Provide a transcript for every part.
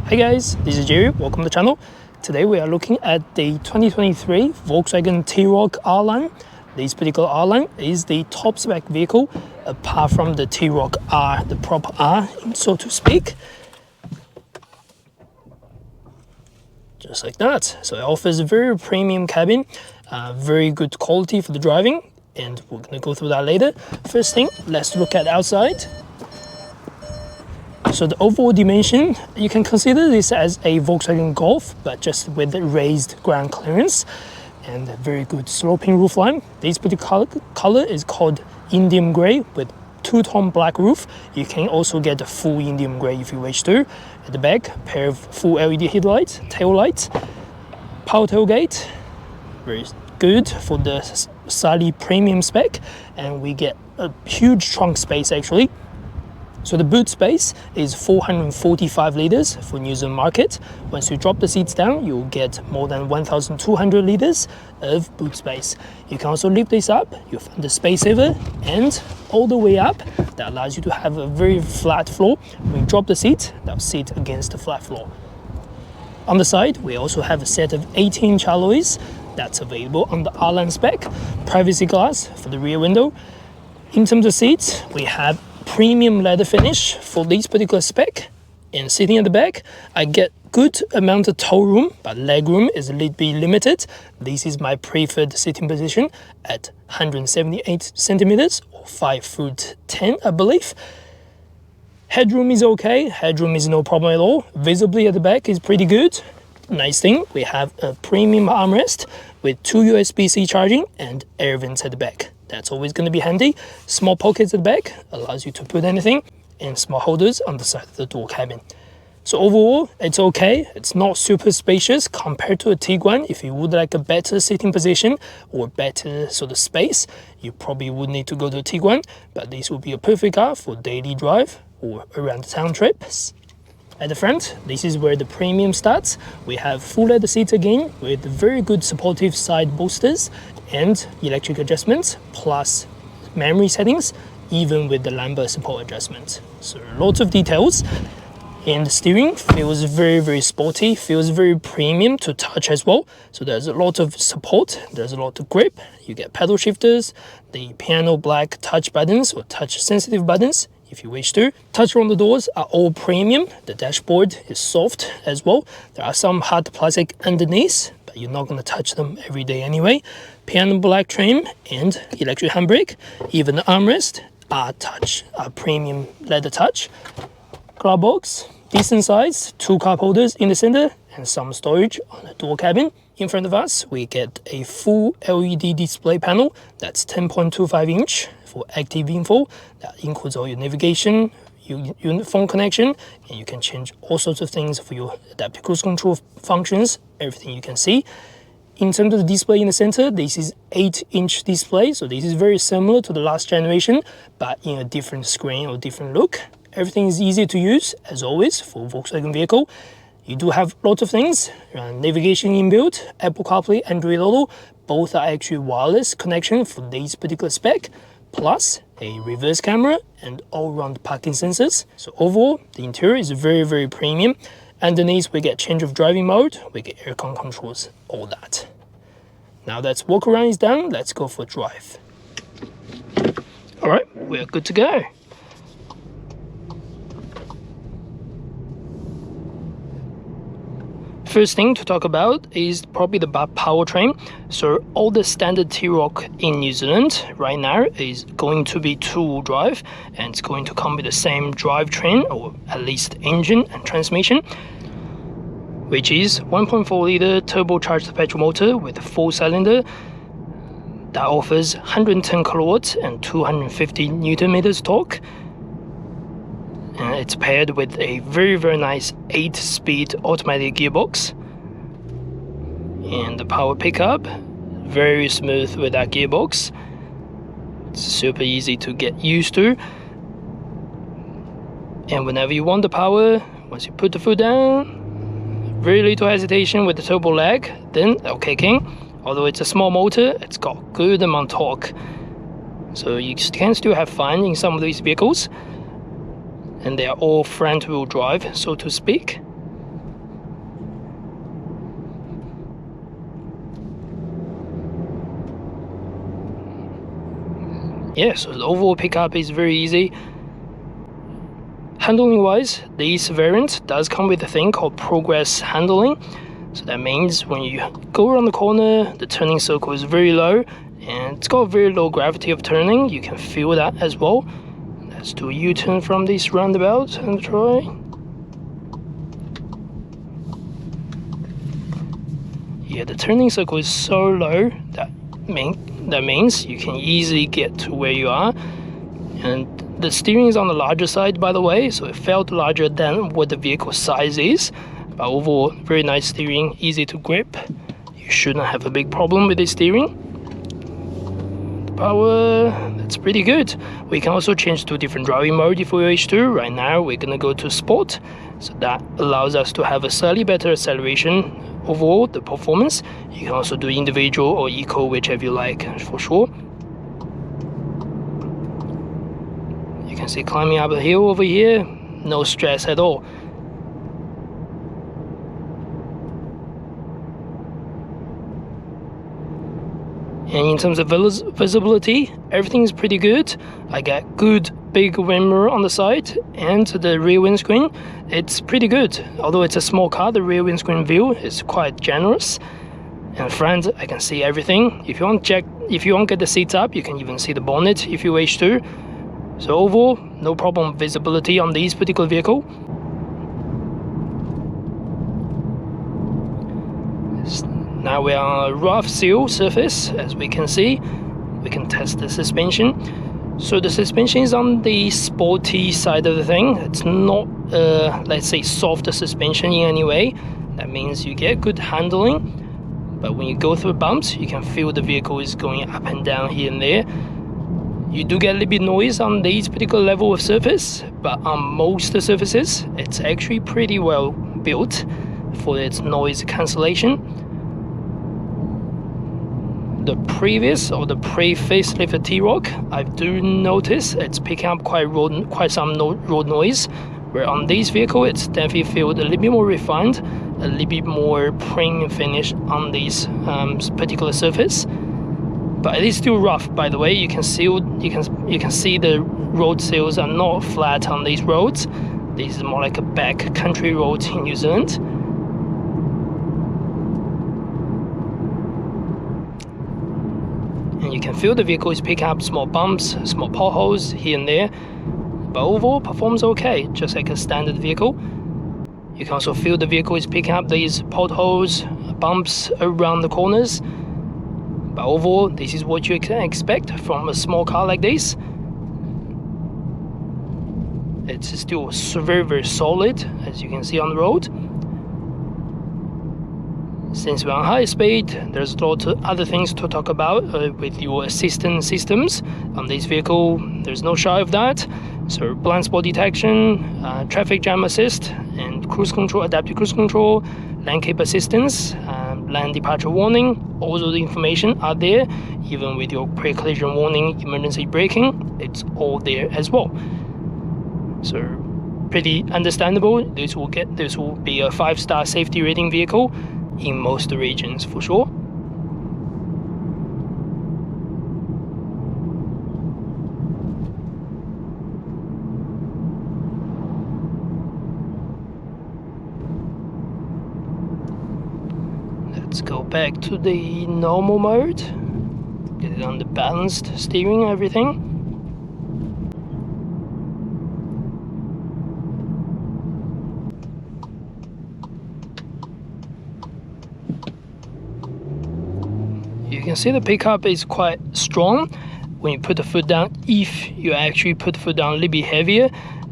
Hi guys, this is Jerry, welcome to the channel. Today we are looking at the 2023 Volkswagen T Roc R-Line. This particular R-Line is the top spec vehicle apart from the T Roc R, the proper R, so to speak. Just like that. So it offers a very premium cabin, very good quality for the driving, and we're going to go through that later. First thing, let's look at outside. So the overall dimension, you can consider this as a Volkswagen Golf, but just with raised ground clearance and a very good sloping roofline. This particular color is called Indium Grey with two-tone black roof. You can also get a full Indium Grey if you wish to. At the back, a pair of full LED headlights, tail lights, power tailgate, very good for the slightly premium spec, and we get a huge trunk space actually. So the boot space is 445 liters for New Zealand market. Once you drop the seats down, you'll get more than 1,200 liters of boot space. You can also lift this up, you'll find the space saver, and all the way up, that allows you to have a very flat floor. When you drop the seat, that'll sit against the flat floor. On the side, we also have a set of 18-inch alloys that's available on the R-Line spec. Privacy glass for the rear window. In terms of seats, we have premium leather finish for this particular spec, and sitting at the back I get good amount of toe room, but leg room is a little bit limited. This is my preferred sitting position at 178 centimeters or 5'10" I believe. Headroom is okay, headroom is no problem at all. Visibly at the back is pretty good. Nice thing, we have a premium armrest with 2 USB-C charging and air vents at the back. That's always going to be handy. Small pockets at the back allows you to put anything, and small holders on the side of the door cabin. So overall, it's okay. It's not super spacious compared to a Tiguan. If you would like a better sitting position or better sort of space, you probably would need to go to a Tiguan, but this would be a perfect car for daily drive or around the town trips. At the front, this is where the premium starts. We have full leather seats again with very good supportive side bolsters and electric adjustments, plus memory settings, even with the lumbar support adjustment. So lots of details. And the steering feels very sporty, feels very premium to touch as well. So there's a lot of support, there's a lot of grip. You get pedal shifters, the piano black touch buttons or touch sensitive buttons if you wish to. Touch on the doors are all premium. The dashboard is soft as well. There are some hard plastic underneath, but you're not going to touch them every day anyway. Piano black trim and electric handbrake. Even the armrest are premium leather touch. Glove box, decent size, 2 cup holders in the center and some storage on the door cabin. In front of us, we get a full LED display panel that's 10.25 inch for active info. That includes all your navigation, your phone connection, and you can change all sorts of things for your adaptive cruise control functions, everything you can see. In terms of the display in the center, this is 8-inch display, so this is very similar to the last generation, but in a different screen or different look. Everything is easy to use, as always, for Volkswagen vehicle. You do have lots of things, navigation inbuilt, Apple CarPlay, Android Auto, both are actually wireless connection for this particular spec, plus a reverse camera and all-round parking sensors. So overall, the interior is very premium. Underneath, we get change of driving mode, we get aircon controls, all that. Now that walk around is done, let's go for a drive. All right, we're good to go. First thing to talk about is probably the powertrain. So all the standard T Roc in New Zealand right now is going to be 2-wheel drive, and it's going to come with the same drivetrain, or at least engine and transmission, which is 1.4 liter turbocharged petrol motor with a 4-cylinder that offers 110 kilowatts and 250 newton meters torque. And it's paired with a very nice 8-speed automatic gearbox, and the power pickup very smooth with that gearbox. It's super easy to get used to, and whenever you want the power, once you put the foot down, very little hesitation with the turbo lag, then it'll kick in. Although it's a small motor, it's got good amount of torque, so you can still have fun in some of these vehicles. And they are all front-wheel drive, so to speak. yeah, so the overall pickup is very easy. Handling wise, this variant does come with a thing called progress handling. So that means when you go around the corner, the turning circle is very low and it's got a very low gravity of turning. You can feel that as well. Let's do a U-turn from this roundabout and try. Yeah, the turning circle is so low that means you can easily get to where you are. And the steering is on the larger side, by the way, so it felt larger than what the vehicle size is. But overall, very nice steering, easy to grip. You shouldn't have a big problem with the steering. The power, that's pretty good. We can also change to different driving mode if we wish to. Right now, we're gonna go to Sport. So that allows us to have a slightly better acceleration. Overall, the performance. You can also do individual or eco, whichever you like, for sure. You can see climbing up a hill over here, no stress at all. And in terms of visibility, everything is pretty good. I get good big wind mirror on the side, and the rear windscreen, it's pretty good. Although it's a small car, the rear windscreen view is quite generous. And front, I can see everything. If you want to get the seats up, you can even see the bonnet if you wish to. So overall, no problem visibility on this particular vehicle. Now we're on a rough seal surface, as we can see. We can test the suspension. So the suspension is on the sporty side of the thing. It's not, let's say, softer suspension in any way. That means you get good handling. But when you go through bumps, you can feel the vehicle is going up and down here and there. You do get a little bit noise on this particular level of surface, but on most surfaces, it's actually pretty well built for its noise cancellation. The previous or the pre-facelift T Roc, I do notice it's picking up quite some road noise, where on this vehicle it's definitely feels a little bit more refined, a little bit more premium finish on this particular surface. But it is still rough, by the way. You can see the road seals are not flat on these roads. This is more like a back country road in New Zealand. And you can feel the vehicle is picking up small bumps, small potholes here and there. But overall, performs okay, just like a standard vehicle. You can also feel the vehicle is picking up these potholes, bumps around the corners. But overall, this is what you can expect from a small car like this. It's still very, very solid, as you can see on the road. Since we're on high speed, there's a lot of other things to talk about with your assistance systems. On this vehicle, there's no shy of that. So blind spot detection, traffic jam assist, and cruise control, adaptive cruise control, lane keep assistance, lane departure warning. All of the information are there, even with your pre-collision warning, emergency braking, it's all there as well. So pretty understandable. This will be a 5-star safety rating vehicle in most regions for sure. Let's go back to the normal mode, get it on the balanced steering and everything. You can see the pickup is quite strong. When you put the foot down, if you actually put the foot down a little bit heavier,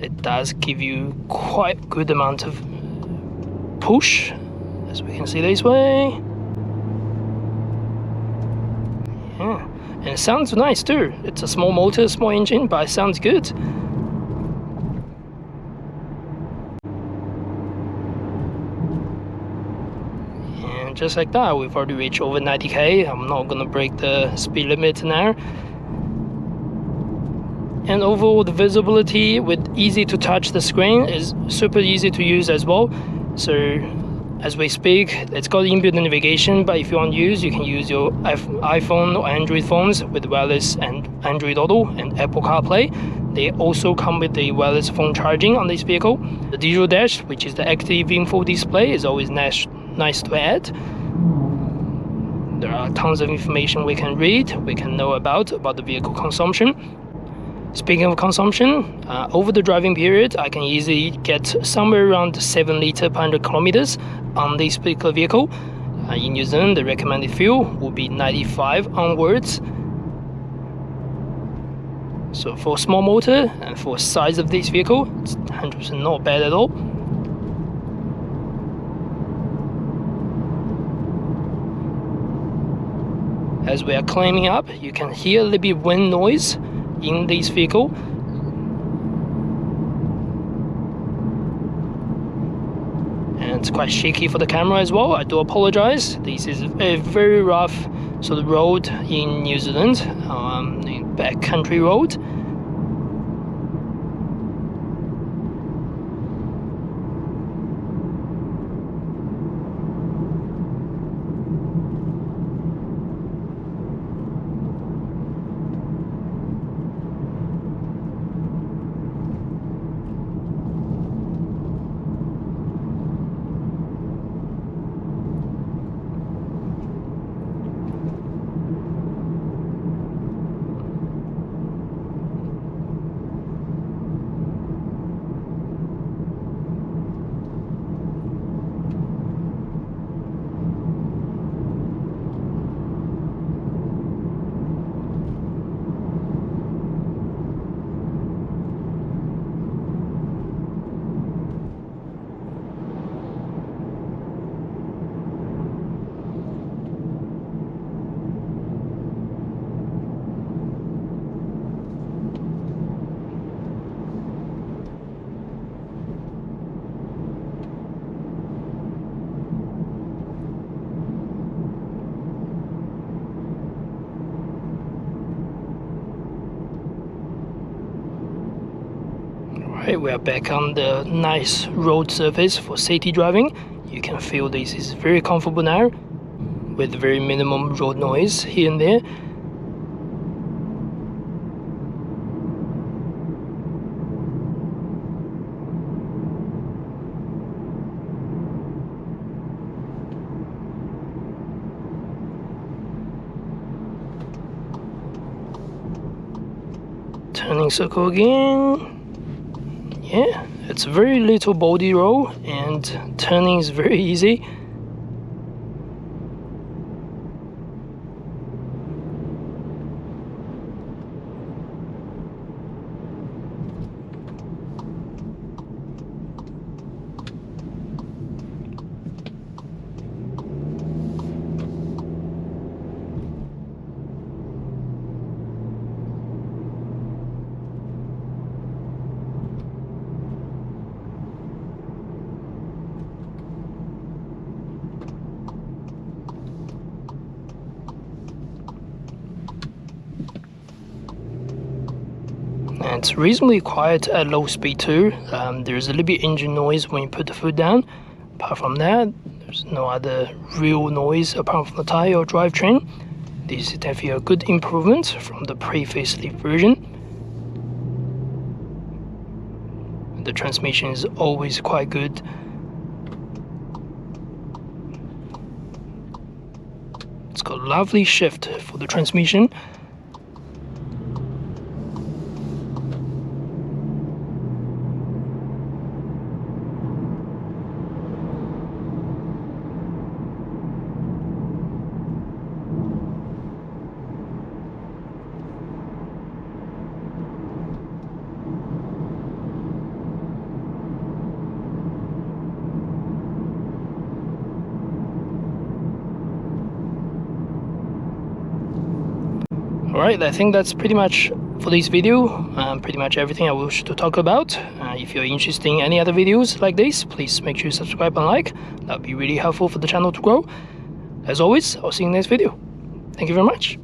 it does give you quite good amount of push, as we can see this way. Yeah, and it sounds nice too. It's a small motor, small engine, but it sounds good. And just like that, we've already reached over 90k. I'm not gonna break the speed limit now. And overall, the visibility with easy to touch the screen is super easy to use as well. So as we speak. It's got inbuilt navigation, but if you want to use, you can use your iPhone or Android phones with wireless and Android Auto and Apple CarPlay. They also come with the wireless phone charging on this vehicle. The digital dash, which is the active info display, is always nice to add. There are tons of information we can read, we can know about the vehicle consumption. Speaking of consumption, over the driving period, I can easily get somewhere around 7 litres per 100 kilometers on this particular vehicle. In New Zealand, the recommended fuel will be 95 onwards. So for a small motor and for the size of this vehicle, it's 100% not bad at all. As we are climbing up, you can hear a little bit of wind noise in this vehicle. And it's quite shaky for the camera as well. I do apologize. This is a very rough sort of road in New Zealand, the backcountry road. Right, we are back on the nice road surface for city driving. You can feel this is very comfortable now, with very minimum road noise here and there. Turning circle again. Yeah, it's a very little body roll and turning is very easy. And it's reasonably quiet at low speed too. There's a little bit engine noise when you put the foot down. Apart from that, there's no other real noise apart from the tire or drivetrain. This is definitely a good improvement from the pre-facelift version. The transmission is always quite good. It's got a lovely shift for the transmission. Alright, I think that's pretty much for this video, pretty much everything I wish to talk about. If you're interested in any other videos like this, please make sure you subscribe and like. That would be really helpful for the channel to grow. As always, I'll see you in the next video. Thank you very much.